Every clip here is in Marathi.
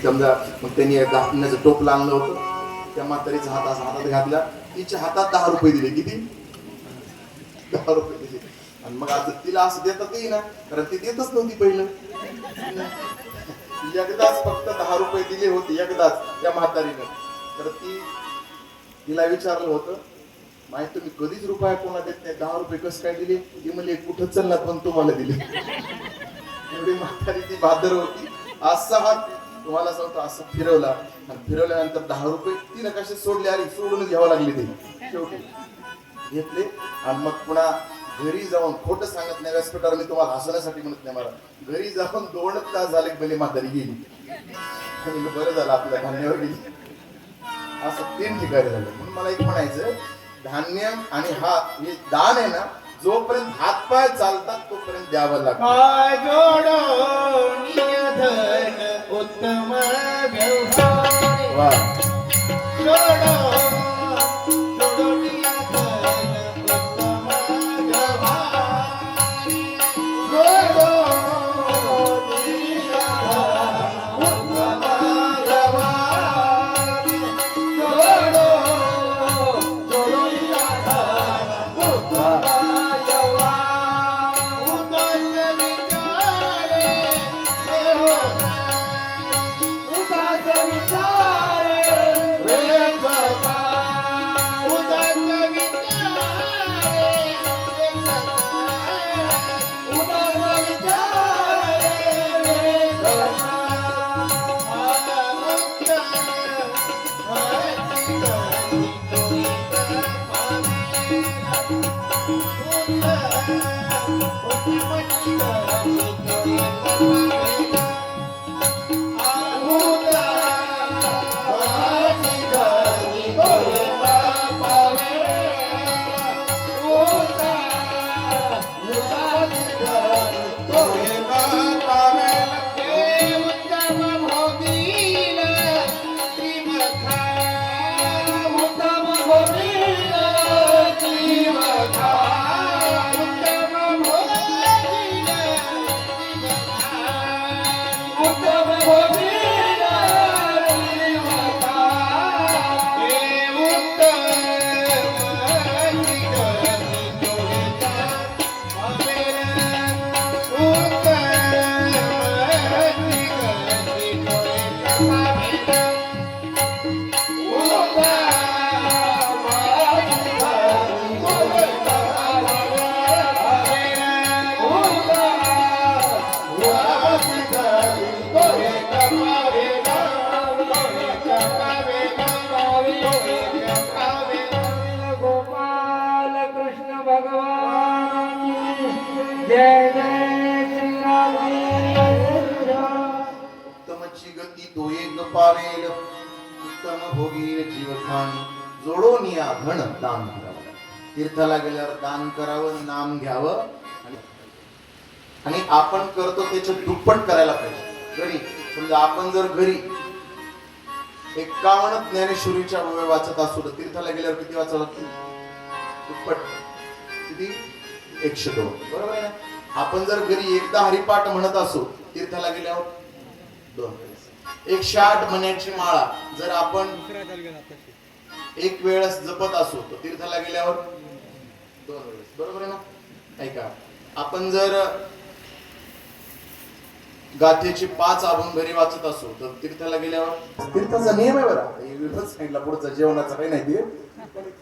समजा मग त्यांनी धान्याचं टोपलं आणलं होतं, त्या म्हातारीचा हात असा हातात घातला, तिच्या हातात 10 रुपये दिले. किती? 10 रुपये दिले. आणि मग आता तिला असं देतात ना, कारण ती देतच नव्हती पहिलं. एकदाच फक्त 10 रुपये दिले होते, एकदाच त्या म्हातारीनं. तर तिला विचारलं होतं, माहिती तुम्ही कधीच रुपया कोणा देत नाही, 10 रुपये कसं काय दिले? ती म्हणले कुठं चाललात पण तुम्हाला दिले. एवढी म्हातारी ती बहादर होती. असा हात तुम्हाला सांगतो असा फिरवला, आणि फिरवल्यानंतर 10 रुपये तिनं कसे सोडले, अरे सोडूनच घ्यावं लागले. ते शेवटी घेतले. आणि मग पुन्हा घरी जाऊन, खोटं सांगत नाही व्यासपीठावर, मी तुम्हाला हसवण्यासाठी म्हणत नाही, मला घरी जाऊन 2 तास झाले पहिले म्हातारी गेली. बरं झालं आपल्या धान्यावर गेली. असं 3 ठिकाणी झालं. म्हणून मला एक म्हणायचं, धान्य आणि हात हे दान आहे ना, जोपर्यंत हातपाय चालतात तोपर्यंत द्यावं लागतं. उत्तम व्यवहार वा उत्तमची गती तो एक पावेल, उत्तम भोगील जीवखाणी, जोडून या धन दान करावं. तीर्थाला गेल्यावर दान करावं, नाम घ्यावं, आणि आपण करतो त्याच्या दुप्पट करायला पाहिजे. घरी समजा आपण जर घरी 51 ज्ञानेश्वरीच्या वेळ वाचत असू तर तीर्थाला गेल्यावर किती वाचावं लागतं? दुप्पट. किती? 102. बरोबर आहे ना? आपण जर घरी एकदा हरिपाठ म्हणत असू, तीर्थाला गेल्यावर 2 वेळेस. 108 म्हण्याची माळा जर आपण 1 वेळेस जपत असू तर तीर्थाला गेल्यावर 2 वेळेस. बरोबर आहे ना? ऐका, आपण जर गाथेची 5 अभंग घरी वाचत असू तर तीर्थाला गेल्यावर, तीर्थाचा नियम आहे बरं, विरोध सांगितला पुढचा, जेवणाचा काही नाही ते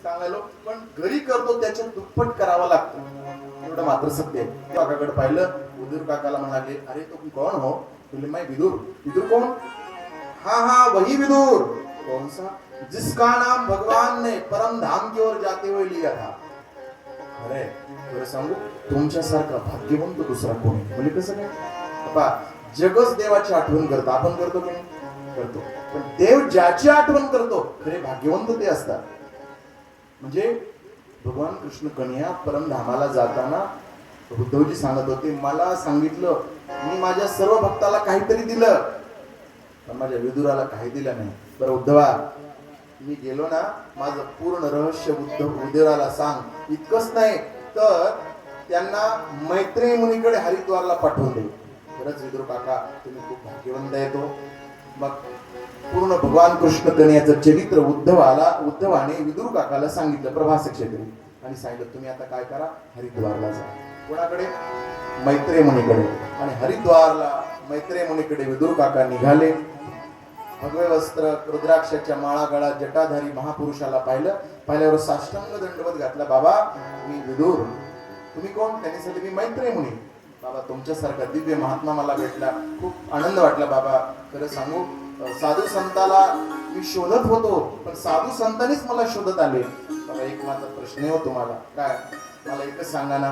सांगायलो, पण घरी करतो त्याच्या दुप्पट करावं लागतं, एवढं मात्र सत्य आहे. काकाकडे पाहिलं, विदुर काकाला म्हणाले, अरे तुम कौन हो? बोले मैं विदुर. विदुर कौन? हाँ वही विदुर. कौन सा? जिसका नाम भगवान ने परम धाम की ओर जाते हुए लिया था. अरे खरं सांगू, तुमच्यासारखा भाग्यवंत दुसरा कोण? म्हणजे कसं काय? जगच देवाची आठवण करतो, आपण करतो की नाही? करतो. पण देव ज्याची आठवण करतो खरे भाग्यवंत ते असतात. म्हणजे भगवान कृष्ण कन्या परमधामाला जाताना उद्धवजी सांगत होते, मला सांगितलं मी माझ्या सर्व भक्ताला काहीतरी दिलं, पण माझ्या विदुराला काही दिलं नाही. बरं उद्धवा, मी गेलो ना, माझं पूर्ण रहस्य विदुराला सांग. इतकंच नाही तर त्यांना मैत्रेयी मुनीकडे हरिद्वारला पाठवून दे. खरंच विदुर काका तुम्ही खूप भाग्यवंत आहे. तो मग संपूर्ण भगवान कृष्ण कन्याचं चरित्र उद्धवाने विदुर काकाला सांगितलं प्रभास क्षेत्री आणि सांगितलं तुम्ही आता काय करा हरिद्वारला जा. कोणाकडे? मैत्रेय मुनीकडे. आणि हरिद्वारला मैत्रेय मुनीकडे विदुर काका निघाले. भगवे वस्त्र रुद्राक्षाच्या माळा गळात जटाधारी महापुरुषाला पाहिल्यावर साष्टांग दंडवत घातला. बाबा मी विदुर. तुम्ही कोण? त्यांनी सांगितले मी मैत्रेय मुनी. बाबा तुमच्यासारखा दिव्य महात्मा मला भेटला, खूप आनंद वाटला. बाबा खरं सांगू साधू संताला मी शोधत होतो पण साधू संतांनीच मला शोधत आले. बाबा एक माझा प्रश्न आहे हो तुम्हाला. काय? मला एकच सांगा ना,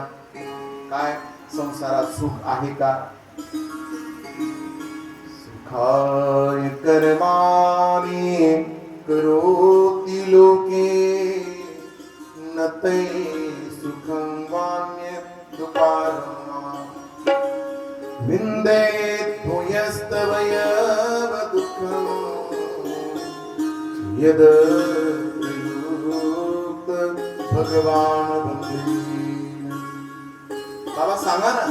काय संसारात सुख आहे का? सुखाय कर्माणि करोति लोके न तै सुखं वान्य दुपारम् विन्देत् भूयस्तवयव दुःखं यद प्रयुक्त भगवान बंधू. बाबा सांगा ना.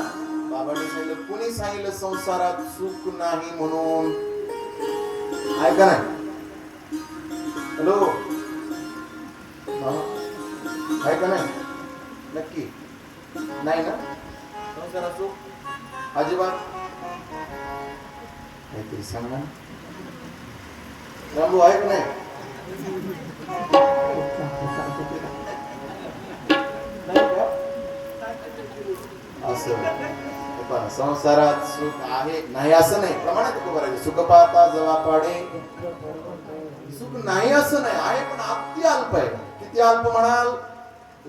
बाबाने सांगितलं कुणी सांगितलं संसारात सुख नाही म्हणून? ऐका नाही. हॅलो ऐका नाही. नक्की नाही ना संसारात सुख अजिबात? काहीतरी सांगा. रामू आहे का नाही? असं संसारात सुख आहे नाही असं नाही. प्रमाणात करायचं. सुख पाहता जवा पाडे. सुख नाही असं नाही, आहे पण अति अल्प आहे. किती अल्प म्हणाल?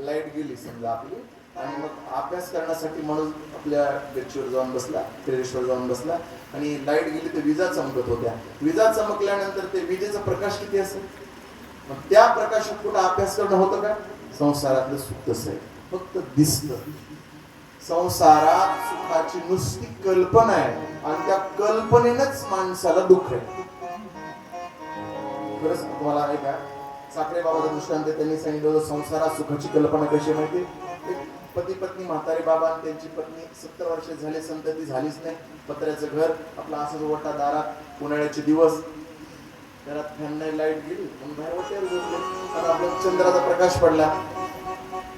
लाईट गेली समजा आपली आणि मग अभ्यास करण्यासाठी म्हणून आपल्या बेडशीवर जाऊन बसला, टेरेसवर जाऊन बसला आणि लाईट गेली तर विजा चमकत होत्या. विजा चमकल्यानंतर ते विजेचा प्रकाश किती असेल? मग त्या प्रकाशात कुठं अभ्यास करणं होतं का? संसारातलं सुख तसं आहे, फक्त दिसतं. संसारात सुखाची नुसती कल्पना आहे आणि त्या कल्पनेनंच माणसाला दुःख आहे. खरंच तुम्हाला आहे का? साखरे बाबाचा दृष्टांत त्यांनी सांगितलं संसारात सुखाची कल्पना कशी माहिती? पती पत्नी म्हातारे बाबा आणि त्यांची पत्नी 70 वर्ष झाले, संतती झालीच नाही. पत्र्याचं घर आपलं असंच ओटा दारात, उन्हाळ्याचे दिवस, घरात फॅन नाही, लाईट गेली पण बाहेर वाटेल झोपले आणि आपल्या चंद्राचा प्रकाश पडला.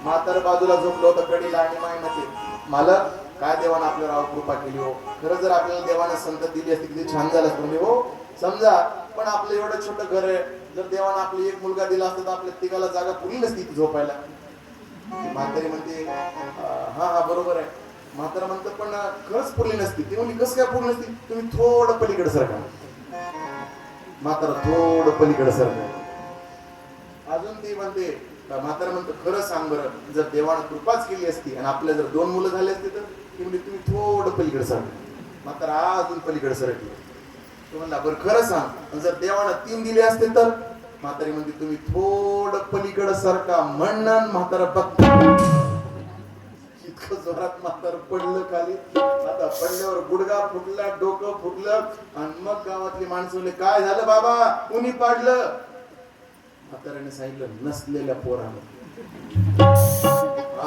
म्हातार बाजूला झोपलं होतं कडीला आणि माय म्हणते मालक काय देवानं आपल्यावर कृपा केली हो. खरं जर आपल्याला देवानं संतती दिली असती किती छान झालं असतं. म्हणजे हो समजा पण आपलं एवढं छोटं घर आहे, जर देवानं आपली एक मुलगा दिला असता तर आपल्या तिघाला जागा पुरली नसती झोपायला. म्हातारी म्हणते हा हा बरोबर आहे. म्हातारा म्हणतं पण खरंच पुरली नसती. ती म्हणली कसं काय पुरली नसती? तुम्ही थोडं पलीकडे सरका. म्हातारा थोडं पलीकडे सरका. अजून ती म्हणते म्हातारा म्हणतं खरं सांग बरं, जर देवानं कृपाच केली असती आणि आपल्या जर 2 मुलं झाले असते तर? ती म्हणजे तुम्ही थोडं पलीकडे सरका. म्हातारा अजून पलीकडे सरकली. तो म्हणला बरं खरं सांग, जर देवानं 3 दिले असते तर? म्हातारी म्हणते तुम्ही थोडं पलीकडे सरका. म्हणून म्हातारा बघ इतकं जोरात म्हातार पडलं खाली. आता पडल्यावर गुडगा फुटला, डोकं फुटलं आणि मग गावातली माणसं म्हणले काय झालं बाबा, कुणी पाडलं? म्हाताऱ्याने सांगितलं नसलेल्या पोरानं.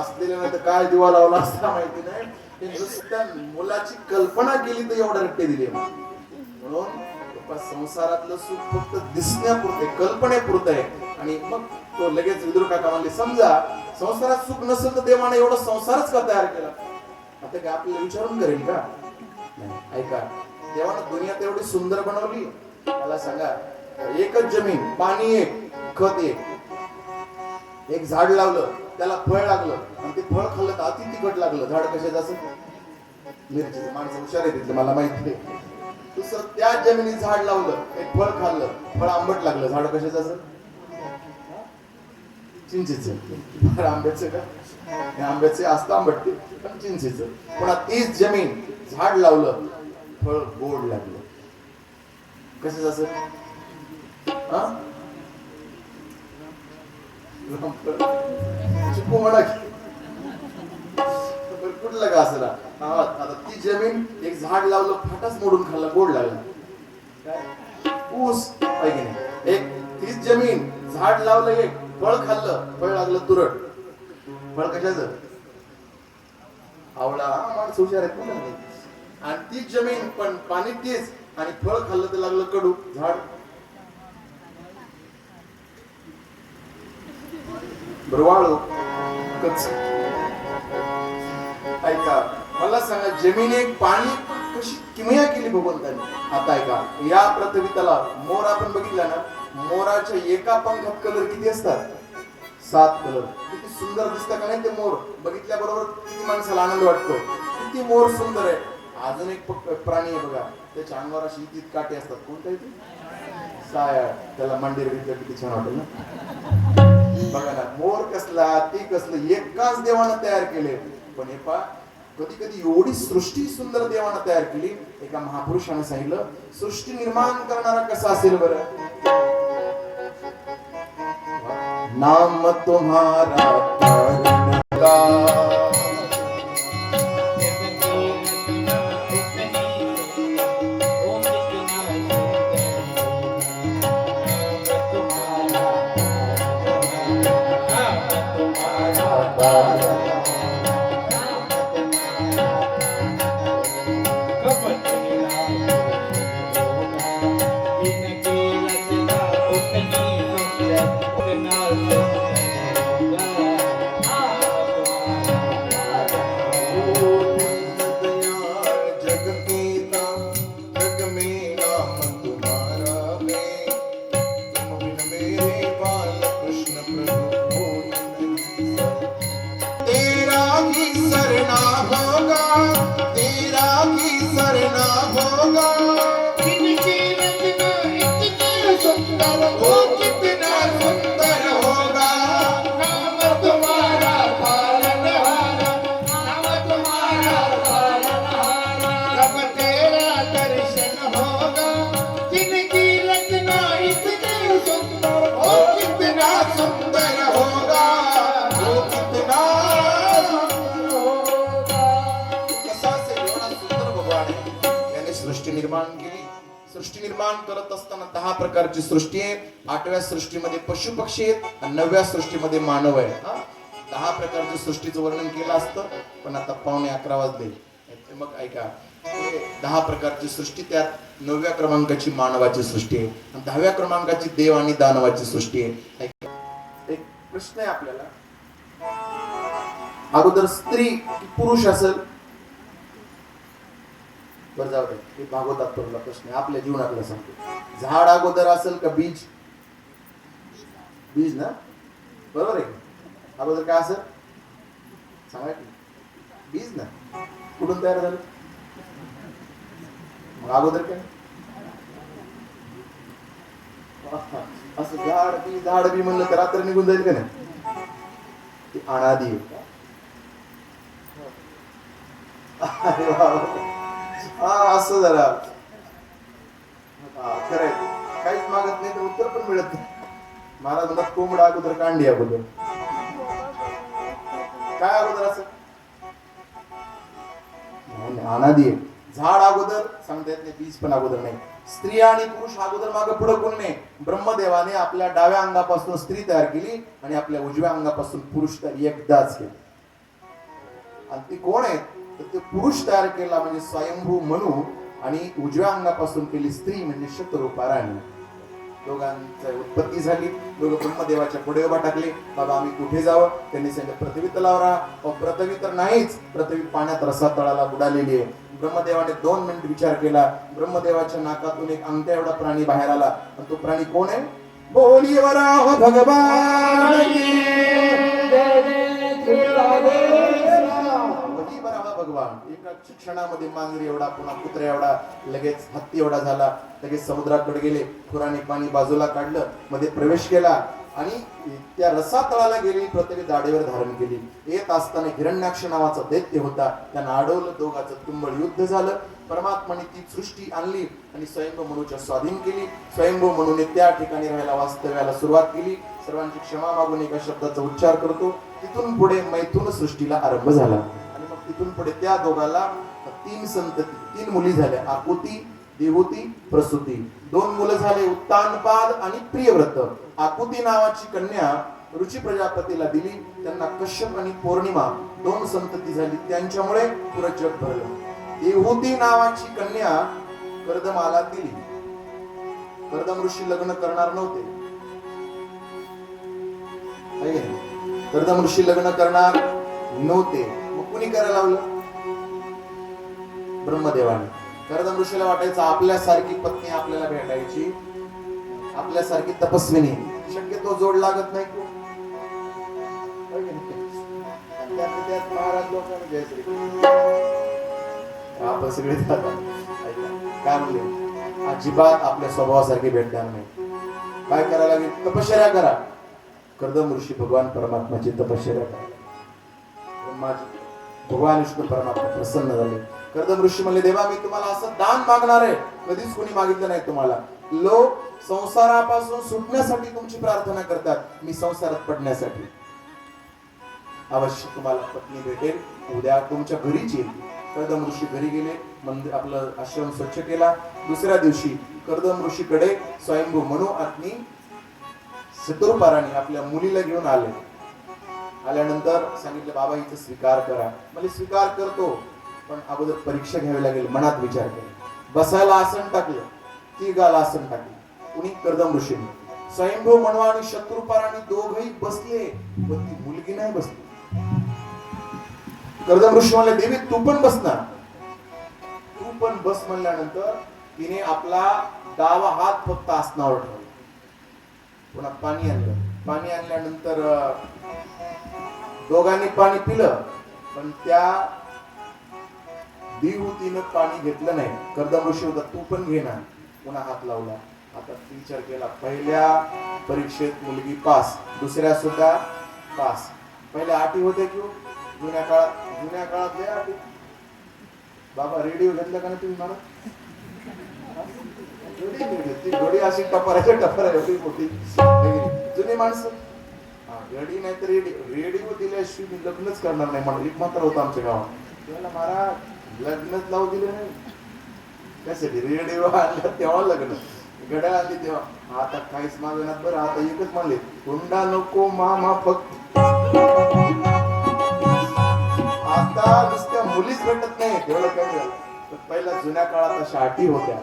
असलेल्या नाही तर काय दिवा लावला असता माहिती नाही. ते नुसत्या मुलाची कल्पना केली तर एवढा रट्टे दिले. म्हणून संसारातलं सुख फक्त दिसण्यापुरते, कल्पनेपुरतं आहे. आणि मग तो लगेच विदुर काका म्हणले समजा संसारात सुख नसेल तर देवाने एवढा संसारच का तयार केला? आता काय आपल्याला विचारून करेल का? नाही. ऐका, देवानं दुनिया तेवढी सुंदर बनवली. मला सांगा एकच जमीन, पाणी एक, खत एक झाड लावलं त्याला फळ लागलं आणि ते फळ खाल्लं तर अति तिखट लागलं. झाड कशाचं असेल? मिरचीचं. माणसं हुशार आहे तिथले मला माहिती आहे. दुसरं त्या जमिनीत झाड लावलं, एक फळ खाल्लं, फळ आंबट लागलं. झाड कशाचं असेल? चिंचेचं. फळ आंब्याचं का? आंब्याचे असतं आंबट ते, पण चिंचेचं. पुन्हा तीच जमीन झाड लावलं, फळ गोड लागलं. कशाचं असेल? चिकू म्हणा कुठलं का असेल? आता ती जमीन एक झाड लावलं, फाटाच मोडून खाल्ला, गोड लागला. काय ऊस पाहिजे नाही. एक तीच जमीन झाड लावलं, एक फळ खाल्लं, फळ लागलं तुरट. फळ कशाचं? आवळा. माणसं हुशार आहेत ना. आणि तीच जमीन पण पाणी तीच आणि फळ खाल्लं तर लागलं कडू. झाड ब्रवाळो कच. ऐका मला सांगा जमिनी पाणी कशी किमया केली भगवंताने. आता ऐका या पृथ्वीतला मोर आपण बघितला ना, मोराच्या एका पंखात कलर किती असतात? 7 कलर. किती सुंदर दिसतात का नाही ते मोर. बघितल्याबरोबर किती माणसाला आनंद वाटतो. किती मोर सुंदर आहे. अजून एक प्राणी आहे बघा, त्याच्या अंगावर अशी इतकी काटे असतात. कोणता आहे ते? साया. त्याला मंदिर घेतलं किती छान वाटेल ना. बघा ना मोर कसला ती कसलं एकाच देवानं तयार केले. पण हे पा कधी कधी एवढी सृष्टी सुंदर देवानं तयार केली. एका महापुरुषाने सांगितलं सृष्टी निर्माण करणारा कसा असेल बरं. नाम तुम्हारा सृष्टी निर्माण करत असताना 10 प्रकारची सृष्टी आहे. 8व्या सृष्टीमध्ये पशु पक्षी आहेत आणि 9व्या सृष्टीमध्ये मानव आहे. 10 प्रकारच्या सृष्टीचं वर्णन केलं असतं पण आता 11:15 वाजले. मग ऐका 10 प्रकारची सृष्टी, त्यात 9व्या क्रमांकाची मानवाची सृष्टी आहे आणि 10व्या क्रमांकाची देव आणि दानवाची सृष्टी आहे. एक प्रश्न आहे आपल्याला, अगोदर स्त्री की पुरुष असेल? बरं जाऊ दे, हे भागवतात पडला प्रश्न आपल्या जीवनातला सांगतो. झाड अगोदर असेल का बीज? बीज ना, बरोबर आहे. अगोदर काय असेल सांगा की? बीज ना. कुठून तयार झालं मग अगोदर काय? असं झाड बी म्हणलं तर रात्र निघून जाईल का नाही? ती अनादी आहे. असं जरा खरंय, काहीच मागत नाही तर उत्तर पण मिळत नाही. महाराज म्हणतात कोंबडा अगोदर कांडी अगोदर. काय अगोदर असं? अनादी आहे. झाड अगोदर सांगता येत नाही, बीज पण अगोदर नाही. स्त्री आणि पुरुष अगोदर मागे पुढे कोण नाही. ब्रह्मदेवाने आपल्या डाव्या अंगापासून स्त्री तयार केली आणि आपल्या उजव्या अंगापासून पुरुष तयार एकदाच केले. आणि ती कोण आहे तर ते पुरुष तयार केला म्हणजे स्वयंभू मनू, आणि उजव्या अंगापासून केली स्त्री म्हणजे शतरूपा राणी. दोघांची उत्पत्ती झाली. दोघं ब्रह्मदेवाच्या पुढे उभा टाकले. बाबा आम्ही कुठे जावं? त्यांनी सांगितलं पृथ्वी तलावर राहा. पृथ्वी तर नाहीच, पृथ्वी पाण्यात रसातळाला बुडालेली आहे. ब्रह्मदेवाने 2 मिनिट विचार केला. ब्रह्मदेवाच्या नाकातून एक अंगठ्या एवढा प्राणी बाहेर आला. आणि तो प्राणी कोण आहे? बोलिये वराह भगवान भगवान. एका क्षणामध्ये मांजरी एवढा, पुन्हा कुत्र्या एवढा, लगेच हत्ती एवढा झाला. लगेच समुद्राकडे गेले. खुराने पाणी बाजूला काढलं, मध्ये प्रवेश केला आणि त्या रसातळाला गेली. पृथ्वी दाढेवर धारण केली. येत असताना हिरण्याक्ष नावाचा दैत्य होता, त्यानं अडवलं. दोघांचं तुंबळ युद्ध झालं. परमात्माने ती सृष्टी आणली आणि स्वयंभू मनूच्या स्वाधीन केली. स्वयंभू मनूने त्या ठिकाणी राहायला, वास्तव्याला सुरुवात केली. सर्वांची क्षमा मागून एका शब्दाचा उच्चार करतो. तिथून पुढे मैथुन सृष्टीला आरंभ झाला. तिथून पुढे त्या दोघाला 3 संतती, 3 मुली झाल्या. आकुती, देवहूती, प्रसूती. 2 मुलं झाले, उत्तानपाद आणि प्रियव्रत. आकुती नावाची कन्या ऋषी प्रजापतीला दिली. त्यांना कश्यप आणि पौर्णिमा 2 संतती झाली. त्यांच्यामुळे पुरं जग भरलं. देवहूती नावाची कन्या कर्दमाला दिली. कर्दम ऋषी लग्न करणार नव्हते. कर्दम ऋषी लग्न करणार नव्हते, मग कुणी करायला लावलं? ब्रह्मदेवाने. कर्दम ऋषीला वाटायचं आपल्यासारखी पत्नी आपल्याला भेटायची, आपल्यासारखी तपस्विनी शक्यतो जोड लागत नाही. त्यात महाराज लोकांना जयश्री आपण सगळे काय म्हणले, अजिबात आपल्या स्वभावासारखी भेटणार नाही. काय करायला लागेल? तपश्चर्या करा. कर्दम ऋषी भगवान परमात्माची तपश्चर्या करा. भगवान विष्णू परमात्मा प्रसन्न झाले. कर्दम ऋषी म्हणले, देवा मी तुम्हाला असं दान मागणार आहे, कधीच कोणी मागितलं नाही तुम्हाला. लोक संसारापासून सुटण्यासाठी तुमची प्रार्थना करतात, मी संसारात पडण्यासाठी. अवश्य तुम्हाला पत्नी भेटेल, उद्या तुमच्या घरीच येईल. कर्दम ऋषी घरी गेले, मंदिर आपलं आश्रम स्वच्छ केला. दुसऱ्या दिवशी कर्दम ऋषीकडे स्वयंभू मनू आणि शत्रुपाराने आपल्या मुलीला घेऊन आले. आल्यानंतर सांगितलं, बाबा हिचा स्वीकार करा. म्हणजे स्वीकार करतो, पण अगोदर परीक्षा घ्यावी लागेल. मनात विचार केला. बसायला आसन टाकलं, ती गाल आसन टाकली. कुणी? कर्दम ऋषीने. स्वयंभू मनू आणि शत्रुपाराने दोघही बसले, पण ती मुलगी नाही बसली. कर्दम ऋषी म्हणले, देवी तू पण बस ना. तू पण बस म्हणल्यानंतर तिने आपला डावा हात फक्त आसनावर ठेवला. पुन्हा पाणी आणलं. पाणी आणल्यानंतर दोघांनी पाणी पिलं, पण त्या देवहूतीनं पाणी घेतलं नाही. कर्दम ऋषी होता, तू पण घे ना. पुन्हा हात लावला. आता विचार केला, पहिल्या परीक्षेत मुलगी पास, दुसऱ्या सुद्धा पास. पहिल्या अटी होते की जुन्या काळात लय अटी. बाबा रेडिओ घेतला का नाही तुम्ही? मला ती घडी अशी टपरा एवढी मोठी जुनी माणसं. घडी नाही तर रेडिओ दिल्याशिवाय मी लग्नच करणार नाही म्हणून एक मात्र होता आमच्या गावात. त्याला महाराज लग्नच लावू दिलं नाही. त्यासाठी रेडिओ आणला तेव्हा लग्न, घड्याळ आणली तेव्हा. आता काहीच मागणार. बरं आता एकच म्हणले, हुंडा नको मामा फक्त. आता नुसत्या मुलीच भेटत नाही, तेवढं काय झालं. पहिल्या जुन्या काळात अशा अटी होत्या.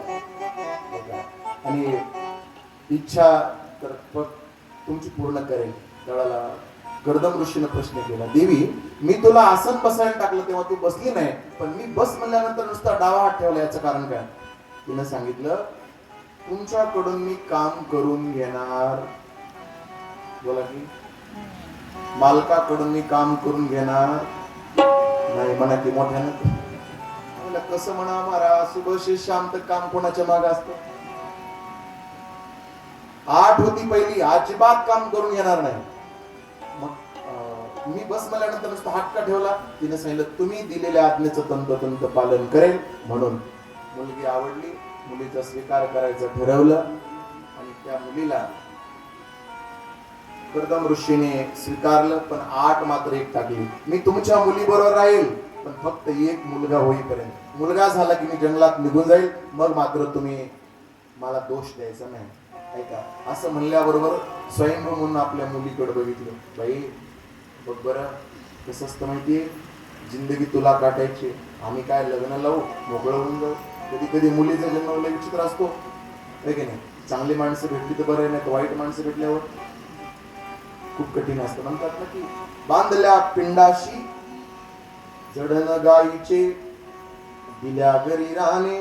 आणि इच्छा तर तुमची पूर्ण करेल. त्यावेळेला कर्दम ऋषीने प्रश्न केला, देवी मी तुला आसन बसायला टाकलं तेव्हा तू बसली नाही, पण मी बस म्हणल्यानंतर नुसता डावा हात ठेवला, याचं कारण काय? तिने सांगितलं, तुमच्याकडून मी काम करून घेणार. बोला की मालकाकडून मी काम करून घेणार नाही. म्हणा की मोठ्यानं. कसं म्हणा महाराज, सुबह शाम तक काम कोणाच्या मागे असतं? 8 होती पहिली, अजिबात काम करून घेणार नाही. मग मी बस म्हणल्यानंतर नुसतं हात का ठेवला? तिने सांगितलं, तुम्ही दिलेल्या आज्ञेचं तंतोतंत पालन करेल. म्हणून मुलगी आवडली, मुलीचा स्वीकार करायचं ठरवलं. आणि त्या मुलीला कर्दम ऋषीने स्वीकारलं, पण 8 मात्र एक टाकली. मी तुमच्या मुलीबरोबर राहील, पण फक्त एक मुलगा होईपर्यंत. मुलगा झाला की मी जंगलात निघून जाईल, मग मात्र तुम्ही मला दोष द्यायचा नाही. ऐका, असं म्हणल्याबरोबर स्वयंभू म्हणून आपल्या मुलीकडे बघितलं. बाई बघ बरं, कसं असतं माहितीये, जिंदगी तुला काटायची, आम्ही काय लग्न लावू, मोकळं होऊन जाऊ. कधी कधी मुलीचा जन्म लय विचित्र असतो, आहे की नाही? चांगली माणसं भेटली तर बरं, नाही तर वाईट माणसं भेटल्यावर खूप कठीण असतं. म्हणतात ना की बांधल्या पिंडाशी जडण गाईचे, दिल्या घरी राहणे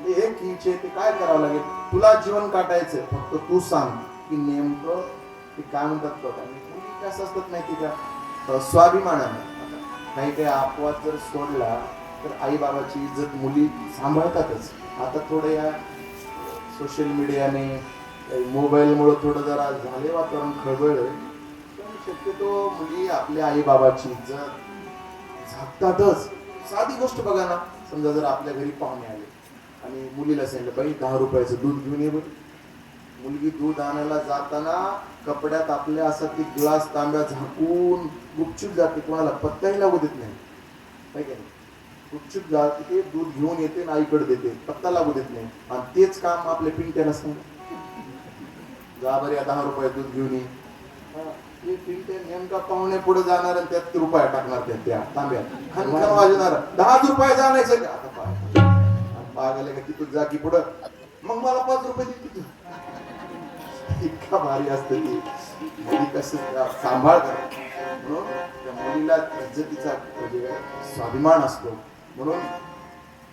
लेकीचे. ते काय करावं लागेल? तुला जीवन काटायचं, फक्त तू सांग की नेमकं ते काय म्हणतात बघा. मुली कसं असतात माहिती का, स्वाभिमानाने. काही काही अपवाद जर सोडला तर आई बाबाची इज्जत मुली सांभाळतातच. आता थोडं या सोशल मीडियाने मोबाईलमुळे थोडं जरा झाले वातावरण खळबळ, पण शक्यतो मुली आपल्या आई बाबाची इज्जत झाकतातच. साधी गोष्ट बघा ना, समजा जर आपल्या घरी पाहुणे आले आणि मुलीला सांगितलं, बाई 10 रुपयाचं दूध घेऊन ये बरं. मुलगी दूध आणायला जाताना कपड्यात आपल्या असं ती ग्लास तांब्या झाकून गुपचूप जाते, कोणाला पत्ताही लागू देत नाही, काय की नाही? गुपचूप जाते, ते दूध घेऊन येते आणि आईकडे देते, पत्ता लागू देत नाही. आणि तेच काम आपल्या पिंट्याला सांग, जा बरं या 10 रुपये दूध घेऊन ये. ते पिंट्या नेमका पाहुणे पुढे जाणार आणि त्यात रुपया टाकणार त्या तांब्यात, खनखन वाजणार, 10 रुपये जाण्याचं का? आता पागल का तिथून जा की पुढं, मग मला 5 रुपये दे. इतका भारी असतं ती. कसं सांभाळ करा. म्हणून त्या मुलीला इज्जतीचा म्हणजे स्वाभिमान असतो. म्हणून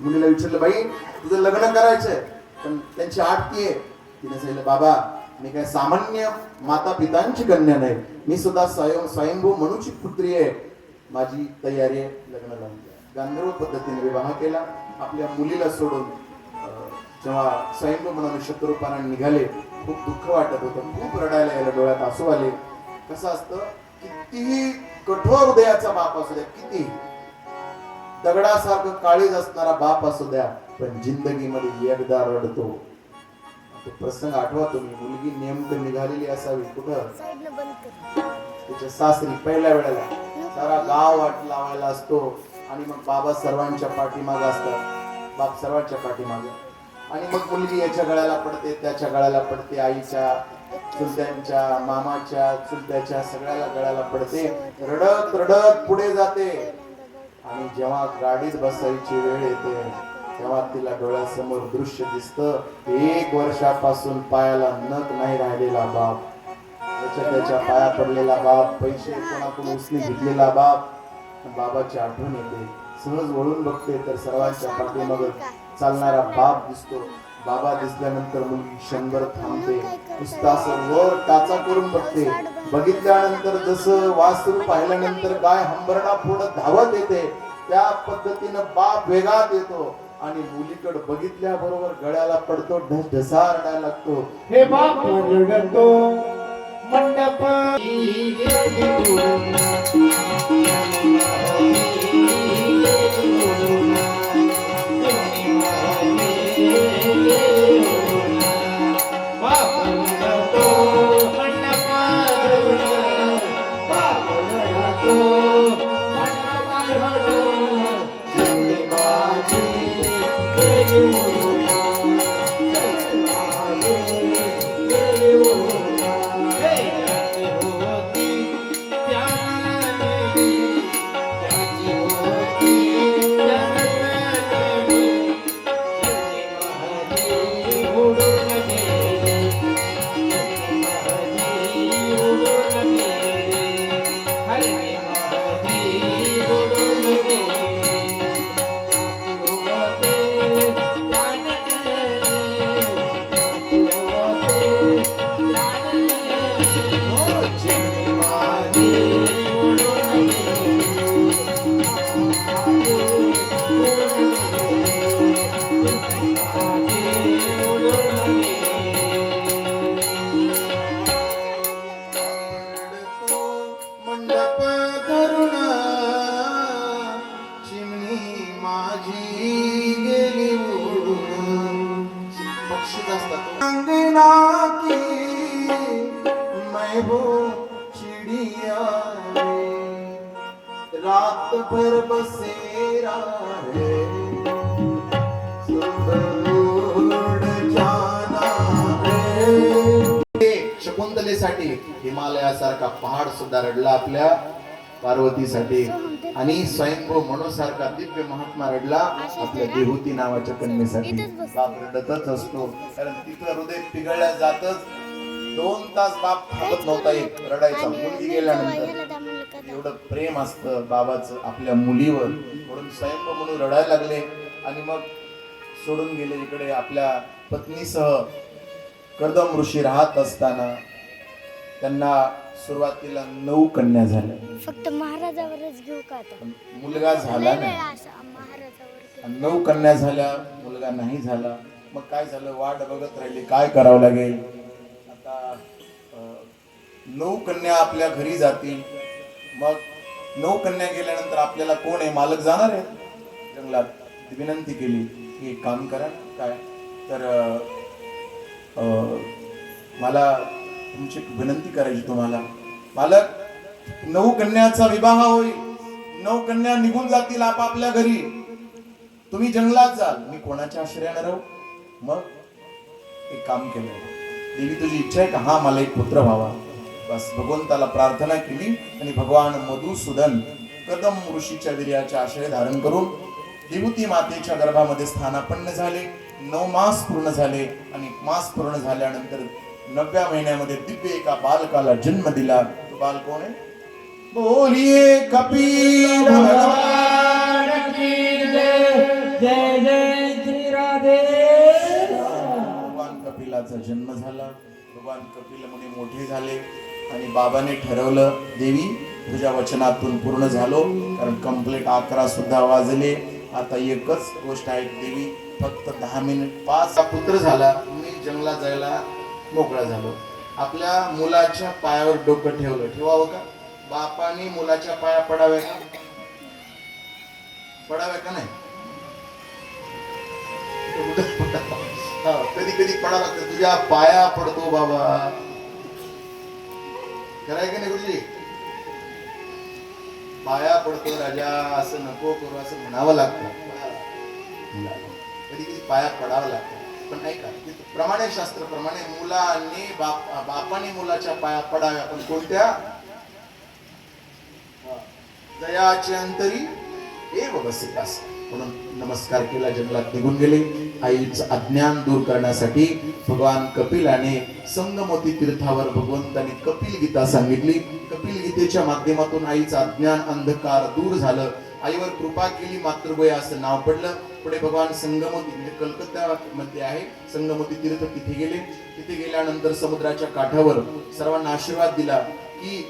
मुलीला विचारलं, बाई तुझं लग्न करायचंय पण त्यांची आट ती आहे. तिने सांगितलं, बाबा मी काय सामान्य माता पितांची कन्या नाही, मी सुद्धा स्वयंभू मनूची पुत्री आहे, माझी तयारी आहे लग्न लावून द्या. गांधर्व पद्धतीने विवाह केला. आपल्या मुलीला सोडून जेव्हा स्वयंभू म्हणून शत्रुपाना निघाले, खूप दुःख वाटत होतं, खूप रडायला गेलं, डोळ्यात आसू आले. कसं असतं, कितीही कठोर हृदयाचा बाप असू द्या, किती दगडासारखं काळीज असणारा बाप असू द्या, पण जिंदगीमध्ये एकदा रडतो. तो प्रसंग आठवा तुम्ही. मुलगी नेमकं निघालेली असावी कुठं, तिच्या सासरी. पहिल्या वेळेला सारा गाव वाट लावायला असतो आणि मग बाबा सर्वांच्या पाठीमागे असतात, बाप सर्वांच्या पाठीमागे. आणि मग मुलगी याच्या गळ्याला पडते, त्याच्या गळ्याला पडते, आईच्या, चुलत्यांच्या, मामाच्या, चुलत्याच्या सगळ्याला गळ्याला पडते. रडत रडत पुढे जाते आणि जेव्हा गाडीत बसायची वेळ येते तेव्हा तिला डोळ्यासमोर दृश्य दिसतं. 1 वर्षापासून पायाला नख नाही राहिलेला बाप, त्याच्या पाया पडलेला बाप, पैसे कोणाकडून उसने घेतलेला बाप. बाबाची आठवण येते. सहज वळून बघते तर सर्वांच्या पाठीमागे चालणारा बाप दिसतो. बाबा दिसल्यानंतर मुलगी क्षणभर थांबते, नुसता वर टाचा करून बघते. बघितल्यानंतर जसं वासरू पाहिल्यानंतर गाय हंबरडा पुढे धावत येते, त्या पद्धतीनं बाप वेगात येतो आणि मुलीकडे बघितल्याबरोबर गळ्याला पडतो, ढसा रडायला लागतो. हे बाप रडतो मंडप रात भर बसेरा है, शकुंतलेसाठी हिमालयासारखा पहाड सुद्धा रडला आपल्या पार्वतीसाठी. आणि स्वयंभू मनूसारखा दिव्य महात्मा रडला आपल्या देहूती नावाच्या कन्येसाठी. बाप रडतच असतो, कारण तिथं हृदय पिघळल्या जातच. 2 तास बाप थांबत नव्हता, एक रडायचा. मुलगी गेल्यानंतर एवढं प्रेम असतं बाबाचं आपल्या मुलीवर, म्हणून स्वयंभू म्हणून रडायला लागले. आणि मग सोडून गेले इकडे आपल्या पत्नीसह. कर्दम ऋषी राहत असताना त्यांना सुरुवातीला 9 कन्या झाल्या. फक्त महाराजावरच घेऊ का आता? मुलगा झाला नाही. 9 कन्या झाल्या, मुलगा नाही झाला. मग काय झालं, वाट बघत राहिली काय करावं लागेल. आता 9 कन्या आपल्या घरी जातील. मग 9 कन्या गेल्यानंतर आपल्याला कोण आहे, मालक जाणार आहे जंगलात. विनंती केली की एक काम करा, काय तर मला तुमची विनंती करायची तुम्हाला. मालक, 9 कन्याचा विवाह होईल, 9 कन्या निघून जातील आपापल्या घरी, तुम्ही जंगलात जाल, मी कोणाच्या आश्रयाने राहू. मग एक काम केलं, देवी तुझी इच्छा आहे का? हा, मला एक पुत्र व्हावा. बस भगवंताला प्रार्थना केली आणि भगवान मधुसूदन कदम ऋषीच्या वीर्याचे आश्रय धारण करून देवती मातेच्या गर्भामध्ये स्थानापन्न झाले. 9 मास पूर्ण झाले आणि मास पूर्ण झाल्यानंतर 9व्या महिन्यामध्ये दिव्य एका बालकाला जन्म दिला. तो बाल कोण आहे? बोलिए कपिल भगवान की जय जय जय श्री राधे. भगवान कपिलाचा जन्म झाला. भगवान कपिल मुनी मोठे झाले आणि बाबाने ठरवलं देवी तुझ्या वचनातून पूर्ण झालो, कारण कंप्लीट 11 सुद्धा वाजले. आता एकच गोष्ट आहे देवी, फक्त 10 मिनिट. 5 पुत्र झाला, मी जंगलात जायला मोकळा झालो. आपल्या मुलाच्या पायावर डोकं ठेवलं, ठेवावं का? बापाने मुलाच्या पाया पडाव्या का? पडाव्या का नाही? कधी कधी पडा लागतं, तुझ्या पाया पडतो बाबा. कराय का नाही गुरुजी? पाया पडतो राजा, असं नको करू असं म्हणावं लागतं. कधी कधी पाया पडावं लागतं. पण ऐका, प्रमाणे शास्त्र प्रमाणे मुलाने बापाने मुलाच्या पाया पडाव्या, पण कोणत्या? दयाचे अंतरी एव वसितास. म्हणून नमस्कार केला, जंगलात निघून गेले. आईचं अज्ञान दूर करण्यासाठी भगवान कपिलाने संगमती तीर्थावर भगवंताने कपिल गीता सांगितली. कपिल गीतेच्या माध्यमातून आईचं अज्ञान अंधकार दूर झालं. आईवर कृपा केली, मातृगोया असं नाव पडलं. पुढे भगवान संगमती म्हणजे कलकत्ता मध्ये आहे संगमती तीर्थ, तिथे गेले. तिथे गेल्यानंतर समुद्राच्या काठावर सर्वांना आशीर्वाद दिला की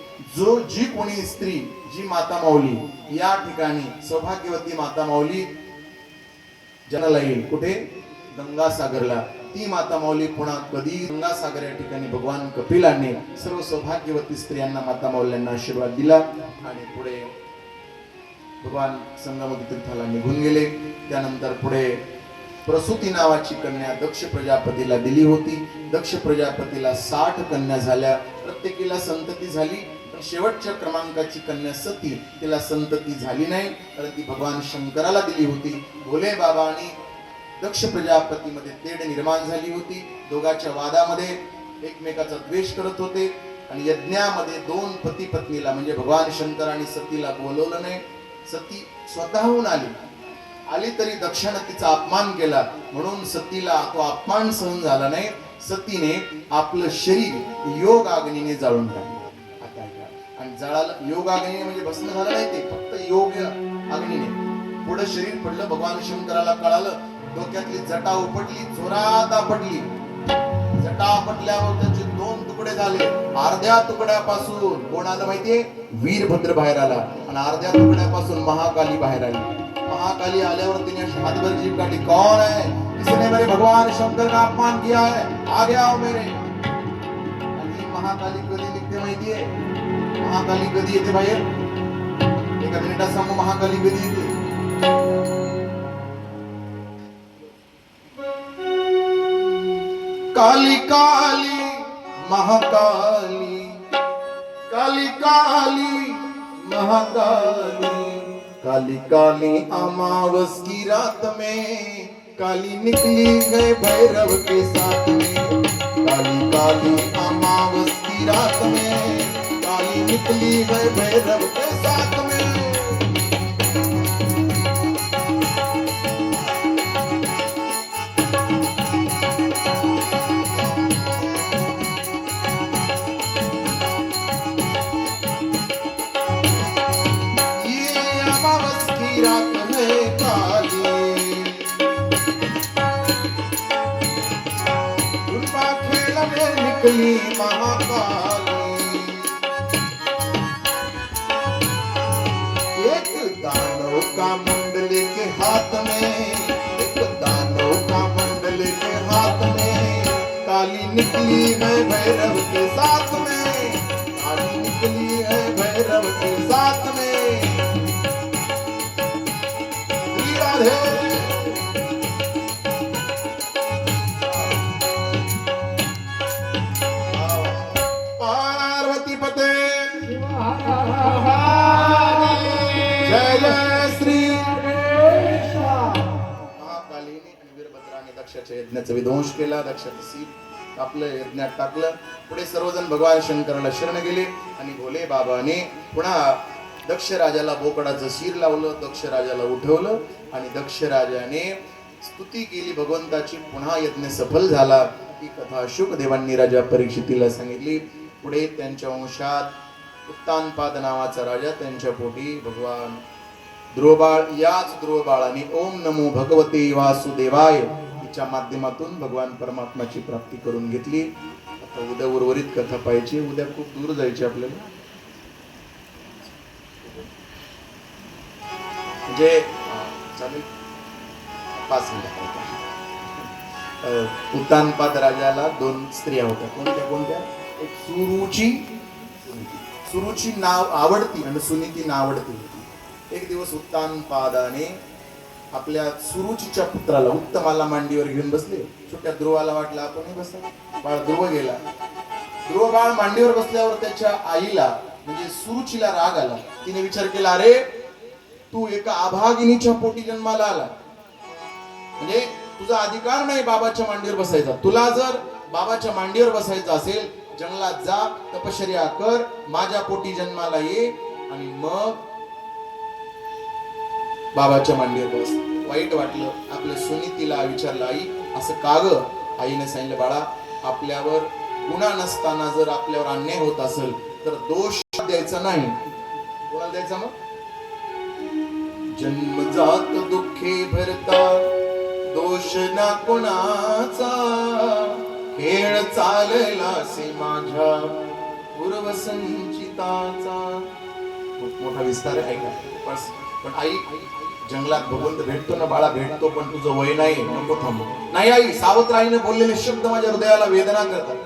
जी कोणी स्त्री, जी माता माऊली या ठिकाणी सौभाग्यवती माता माऊली जन्माला येईल, कुठे? गंगासागरला. ती माता माऊली पुन्हा कधी गंगासागर या ठिकाणी भगवान कपिलाने सर्व सौभाग्यवती स्त्रियांना माता माऊल्यांना आशीर्वाद दिला. आणि पुढे भगवान संगमती तीर्थाला निघून गेले. त्यानंतर पुढे प्रसूती नावाची कन्या दक्ष प्रजापतीला दिली होती. दक्ष प्रजापतीला 60 कन्या झाल्या, प्रत्येकीला संतती झाली. पण शेवटच्या क्रमांकाची कन्या सती, तिला संतती झाली नाही, कारण ती भगवान शंकराला दिली होती. भोले बाबा आणि दक्ष प्रजापतीमध्ये तेढ निर्माण झाली होती. दोघांच्या वादामध्ये एकमेकाचा द्वेष करत होते. आणि यज्ञामध्ये 2 पती पत्नीला म्हणजे भगवान शंकर आणि सतीला बोलवलं नाही. सती स्वतःहून आली तरी दक्षाने तिचा अपमान केला, म्हणून सतीला तो अपमान सहन झाला नाही. सतीने आपलं शरीर योग अग्नीने जाळून टाकलं. आता आणि जळालं योग अग्नीने म्हणजे भस्म झालं नाही, ते फक्त योग अग्नीने. पुढे शरीर पडलं. भगवान शंकराला कळालं, डोक्यातली जटा उपटली, जोरात आपटली. जटा आपटल्यावर त्याचे 2 तुकडे झाले. अर्ध्या तुकड्यापासून कोण आलं माहितीये? वीरभद्र बाहेर आला. आणि अर्ध्या तुकड्यापासून महाकाली बाहेर आली. महाकाली आल्यावर तिने हाथभर जीभ काढली. कौन है? किसने मेरे भगवान शंकर का अपमान किया है? आगे आओ मेरे. आणि महाकाली कधी निघते माहितीये? महाकाली कधी येते बाहेर? एका मिनिटात सांगू महाकाली कधी येते. काली काली महाकाली, काली काली महाकाली, काली काली अमावस की रात में काली निकली गए भैरव के साथ में. काली काली अमावस की रात में काली निकली गए भैरव के साथ में. रात में काली उनका खेलने निकली महाकाली. एक दानव का मंडले के हाथ में, एक दानव का मंडले के हाथ में काली निकली है भैरव के साथ में. काली निकली है भैरव के साथ में. पार्वती पते जय जय श्री. महाकालीने आणि वीरभद्राने दक्षाच्या यज्ञाचा विध्वंस केला. दक्षाचं सीप आपलं यज्ञात टाकलं. पुढे सर्वजण भगवान शंकराला शरण गेले. आणि भोले बाबाने पुन्हा दक्ष राजाला बोकडाचं शिर लावलं. दक्ष राजाला उठवलं आणि दक्ष राजाने स्तुती केली भगवंताची. पुन्हा यज्ञ सफल झाला. ही कथा शुकदेवांनी राजा परीक्षितीला सांगितली. पुढे त्यांच्या वंशात उत्तानपाद नावाचा राजा, त्यांच्या पोटी भगवान ध्रुवबाळ, याच ध्रुवबाळाने ओम नमो भगवते वासुदेवाय च्या माध्यमातून भगवान परमात्माची प्राप्ती करून घेतली. आता उद्या उर्वरित कथा पाहिजे, उद्या खूप दूर जायची आपल्याला. म्हणजे चालेल 5 मिनिट. उत्तानपाद राजाला 2 स्त्रिया होत्या. कोणत्या कोणत्या? एक सुरुची नाव आवडती आणि सुनीती नावडती होती. एक दिवस उत्तानपादाने आपल्या सुरुचीच्या पुत्राला उत्तमाला मांडीवर घेऊन बसले. छोट्या ध्रुवाला वाटलं आपणही बसा. बाळ ध्रुव गेला. ध्रुव बाळ मांडीवर बसल्यावर त्याच्या आईला म्हणजे सुरुचीला राग आला. तिने विचार केला, अरे तू एका अभागिनीच्या पोटी जन्माला आला, म्हणजे तुझा अधिकार नाही बाबाच्या मांडीवर बसायचा. तुला जर बाबाच्या मांडीवर बसायचं असेल, जंगलात जा, तपश्चर्या कर, माझ्या पोटी जन्माला ये आणि मग बाबाच्या मांडीवर बस. वाईट वाटलं. आपल्या सुनीतीला विचारलं, आई असं का ग? आईने सांगितलं, बाळा आपल्यावर गुन्हा नसताना जर आपल्यावर अन्याय होत असेल तर दोष द्यायचा नाही. कोणाला द्यायचा? मग जन्मजात दुःखे भरता दोष ना कोणाचा, खेळ चाललासे माझ्या पूर्वसंचिताचा. खूप मोठा विस्तार आहे का? पण आई, जंगलात भगवंत भेटतो ना बाळा, भेटतो, पण तुझं वय नाही, नको थांबू. नाही आई, सावत्र आईने बोललेले शब्द माझ्या हृदयाला वेदना करतात.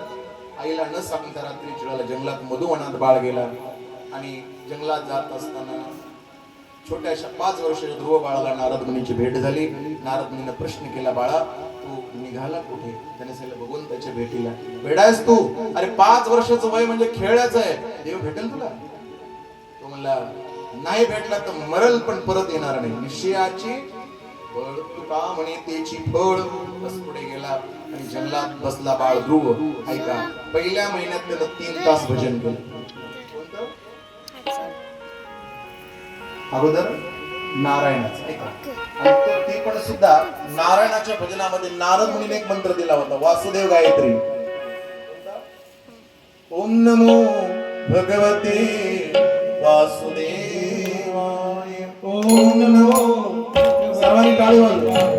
आईला न सांगता रात्रीच्या वेळेला जंगलात मधुवनात बाळ गेला आणि जंगलात जात असताना छोट्याशा 5 वर्षाच्या ध्रुव बाळाला नारद मुनीची भेट झाली. नारद मुनीने प्रश्न केला, बाळा तू निघाला कुठे? त्याने सांगितलं, भगवंताच्या भेटीला. वेडायस तू? अरे 5 वर्षाचं वय म्हणजे खेळायचं आहे, देव भेटेल तुला? तो म्हणला, नाही भेटला तर मरल पण परत येणार नाही. निश्चयाची फळ तुका म्हणे त्याची फळ. बस पुढे गेला आणि जंगलात बसला बाळ ध्रुव. ऐका, पहिल्या महिन्यात त्यानं 3 तास भजन केलं. अगोदर नारायणाचं, ऐका, आणि ते पण सुद्धा नारायणाच्या भजनामध्ये नारद मुनीने एक मंत्र दिला होता, वासुदेव गायत्री. ओम नमो भगवते वासुदेवाय. ओम नमो. सर्वांनी टाळी वाजवा.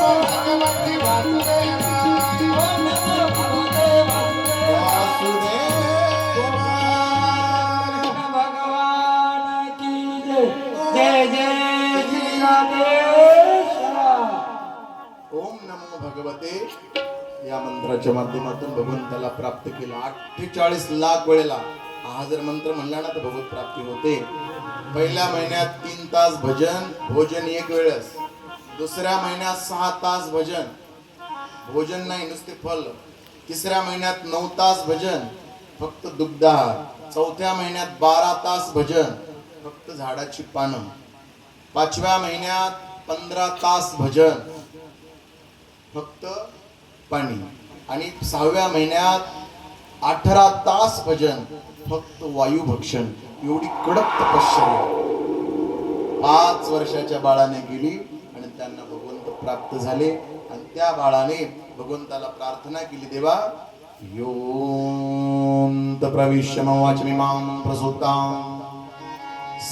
भगवते वासुदेवाय ओम नमो भगवते वासुदेवाय भगवान की जय जय जय श्री राधेश्वरा ओम नमो भगवते या मंत्राच्या माध्यमातून भगवंताला प्राप्त केला 48 लाख वेळेला हा जर मंत्र म्हणला ना तर भगवत प्राप्ती होते. पहिल्या महिन्यात 3 तास भजन भोजन एक वेळेस, दुसऱ्या महिन्यात 6 तास भजन भोजन नाही नुसते फल, तिसऱ्या महिन्यात 9 तास भजन फक्त दुग्धाहार, चौथ्या महिन्यात 12 तास भजन फक्त झाडाची पानं, 5व्या महिन्यात 15 तास भजन फक्त पाणी आणि 6व्या महिन्यात 18 तास भजन फक्त वायू भक्षण. एवढी कडक तपश्चर्या 5 वर्षाच्या बाळाने केली आणि त्यांना भगवंत प्राप्त झाले. आणि त्या बाळाने भगवंताला प्रार्थना केली, देवा योऽन्त प्रविश्य मवाचमिमां प्रसूतां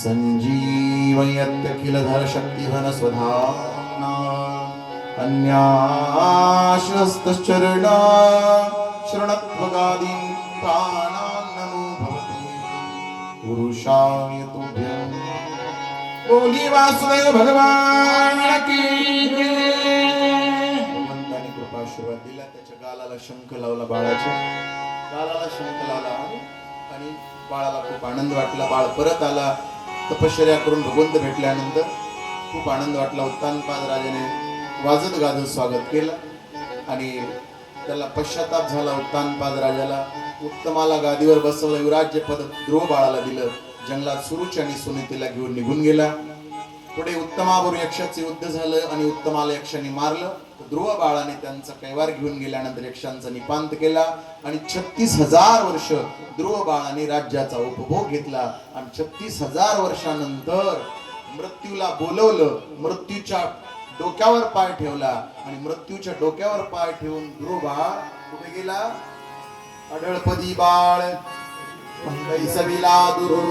संजीवयत्यखिलधर शक्तिघन स्वधाम्ना अन्याश्रस्तश्चरणा शरणत्वगादीं प्राणान् नमो भवते पुरुषाय तुभ्यं. बोली वासुदेव भगवान की जय. भगवंताने कृपाशीर्वाद दिला. त्याच्या गालाला शंख लावला, बाळाच्या गालाला शंख लावला आणि बाळाला खूप आनंद वाटला. बाळ परत आला. तपश्चर्या करून भगवंत भेटल्यानंतर खूप आनंद वाटला. उत्तानपाद राजाने वाजत गाजत स्वागत केलं आणि त्याला पश्चाताप झाला. उत्तानपाद राजाला उत्तमाला गादीवर बसवलं, युवराज्य पद ध्रुव बाळाला दिलं. जंगलात सुरुच आणि सुनीतीला घेऊन निघून गेला. पुढे उत्तमाबरोबर यक्षाचे युद्ध झालं आणि उत्तमाला यक्षाने मारलं. ध्रुव बाळाने त्यांचा कैवार घेऊन गेल्यानंतर यक्षांचा निपांत केला आणि 36,000 वर्ष ध्रुव बाळाने राज्याचा उपभोग घेतला. आणि 36,000 वर्षानंतर मृत्यूला बोलवलं, मृत्यूच्या डोक्यावर पाय ठेवला आणि मृत्यूच्या डोक्यावर पाय ठेवून ध्रुव बाळ कुठे गेला? अढळपदी बाळ कैसविला दुरू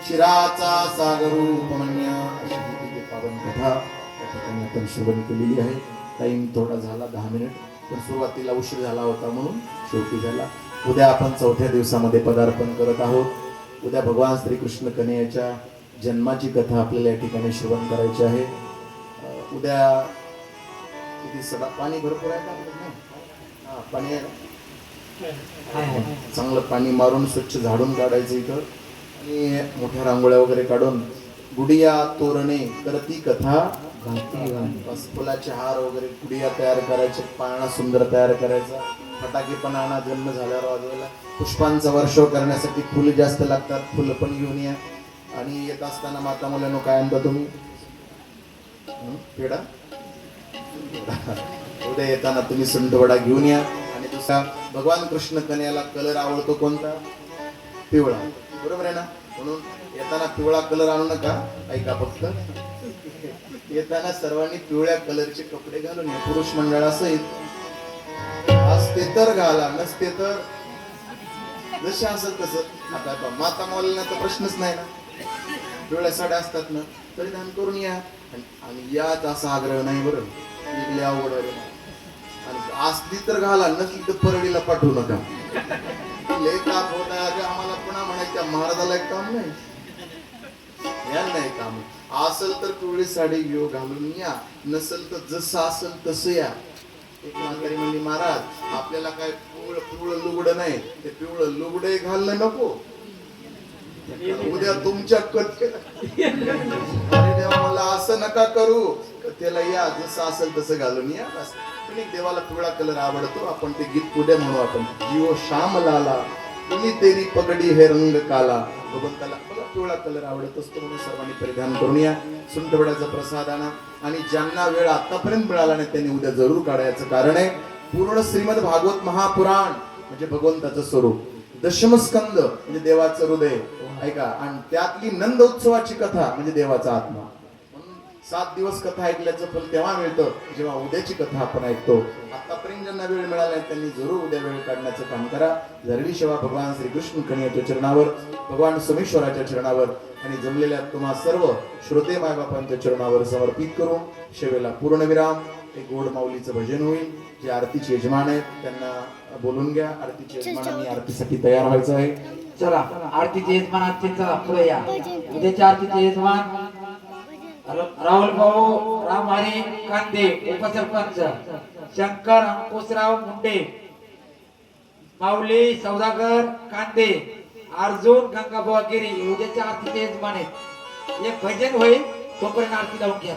शिराचा सागर उपमन्य अशी ही पावन कथा त्या ठिकाणी आपण श्रवण केलेली आहे. टाइम थोडा झाला 10 मिनिट, पण सुरुवातीला उशीर झाला होता म्हणून शेवटी झाला. उद्या आपण 4थ्या दिवसामध्ये पदार्पण करत आहोत. उद्या भगवान श्रीकृष्ण कन्हैयाच्या जन्माची कथा आपल्याला या ठिकाणी श्रवण करायची आहे. उद्या किती सदा पाणी भरपूर आहे का? हा पाणी आहे ना? चांगलं पाणी मारून स्वच्छ झाडून काढायचं इथं आणि मोठ्या रांगोळ्या वगैरे काढून गुडिया तोरणे करती कथा बस फुलाचे हार वगैरे गुडिया तयार करायचे, पाळणा सुंदर तयार करायचा, फटाके पण आणा जन्म झाल्यावर वाजवायला, पुष्पांचा वर्षाव करण्यासाठी फुलं जास्त लागतात, फुलं पण घेऊन या. आणि येत असताना माता मुलांनो काय आणता तुम्ही? पेढा. उद्या येताना तुम्ही सुंठवडा घेऊन या. आणि दुसरा भगवान कृष्ण कन्हैयाला कलर आवडतो कोणता? पिवळा. बरोबर आहे ना? म्हणून येताना पिवळा कलर आणू नका. ऐका फक्त येताना सर्वांनी पिवळ्या कलरचे कपडे घालून या. पुरुष मंडळासहित असते तर घाला, नसते तर जसे असेल तसं. आता माता मुलांना तर प्रश्नच नाही ना. पिवळ्या साड्या असतात ना, परिधान करून या. आणि यात असा आग्रह नाही बरं, इथले अवघड आहे. आणि असली तर घाला, नसली तर परडीला पाठवू नका. लय ताप होत आहे आम्हाला, पुन्हा म्हणायचं महाराजाला एक काम नाही, या नाही काम. असेल तर पिवळी साडी घेऊ घालून या, नसेल तर जसं असेल तसं या. एक म्हातारी म्हणली, महाराज आपल्याला काय पिवळं लुगडं नाही, ते पिवळं लुगडे घालणं नको. उद्या तुमच्या मला असं नका करू, त्याला या जसं असेल तसं घालून या. देवाला पिवळा कलर आवडतो. आपण ते गीत पुढे म्हणू आपण, जीव श्याम लाला तुम्ही तेरी पगडी हे रंग काला. भगवंताला पिवळा कलर आवडत असतो म्हणून सर्वांनी परिधान करून या. सुंठवड्याचा प्रसाद आणा. आणि ज्यांना वेळ आतापर्यंत मिळाला नाही त्यांनी उद्या जरूर काढायचं. कारण आहे पूर्ण श्रीमद भागवत महापुराण म्हणजे भगवंताचं स्वरूप, दशमस्कंद म्हणजे देवाचं हृदय ऐका, आणि त्यातली नंद उत्सवाची कथा म्हणजे देवाचा आत्मा. 7 दिवस कथा ऐकल्याचं फल तेव्हा मिळतं जेव्हा उद्याची कथा आपण ऐकतो. आतापर्यंत ज्यांना वेळ मिळाला त्यांनी जरूर उद्या वेळ काढण्याचं काम करा. धरणी सेवा भगवान श्रीकृष्ण कन्हैयाच्या चरणावर, भगवान सोमेश्वराच्या चरणावर आणि जमलेल्या तुम्हा सर्व श्रोते मायबापांच्या चरणावर समर्पित करून सेवेला पूर्णविराम. एक गोड माऊलीचं भजन होईल. जे आरतीचे यजमान आहेत त्यांना बोलून घ्या. आरतीचे यजमानांनी आरतीसाठी तयार व्हायचं आहे. चला आरतीचे यजमान आजचे चला पुढे या. उद्याच्या आरतीचे यजमान राहुल भाऊ रामहरी कांदे उपसरपंच, शंकर अंकुशराव मुंडे, माऊली सौदागर कांदे, अर्जुन गंगाबुवा गिरी उद्याच्या आरतीचे यजमान आहेत. एक भजन होईल तोपर्यंत आरती लावून घ्या.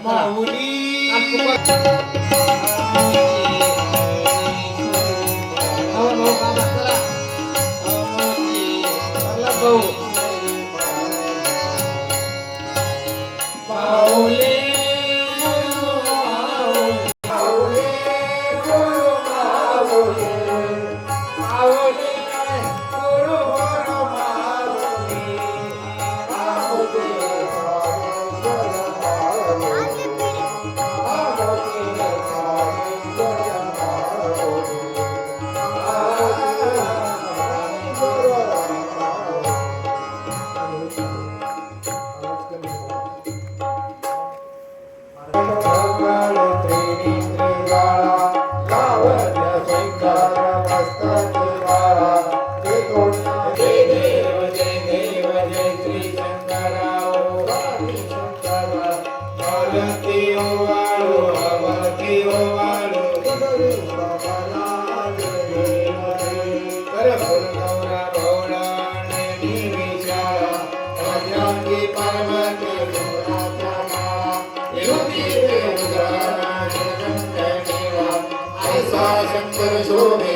शंकर शोभे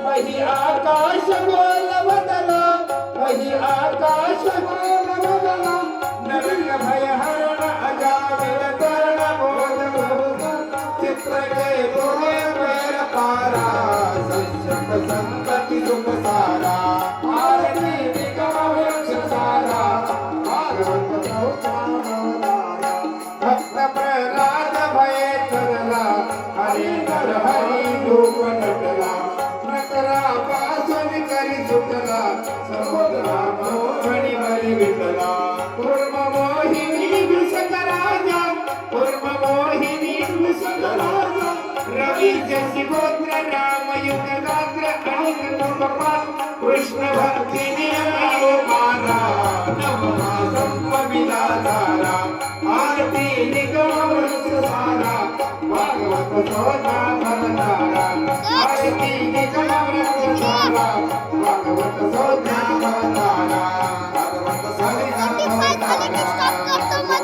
वही आकाश बोल बदला, वही आकाश बोल बदला, नरक भय हरण अजामिल तरण बोध बहु चित्र के बोले पैर पारा संत संतति सुख सारा आरती निगम वृक्ष सारा भागवत भक्त प्रहलाद भय चरला हरि नर हरि रूप नटला नटरा पासन करी सुटला समुद्रा मोहनी मरी विटला कुर्म मोहिनी विषक राजा कुर्म मोहिनी विषक राजा रवि जसी गोत्र राम युग गात्र अनिक नमपाल कृष्ण भक्ति नियमो मारा नमः संपविदा धारा आरती निगम वृक्ष सारा भागवत सोना भवतारा आरती निगम वृक्ष सारा भागवत सोना भवतारा भागवत सोना भवतारा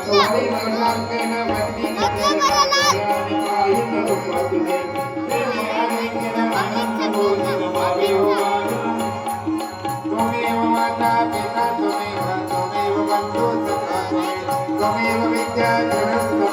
तुम्हारी भगवान के नाम भक्ति त्वमेव माता पिता त्वमेव बन्धु सखा त्वमेव विद्या जनस्व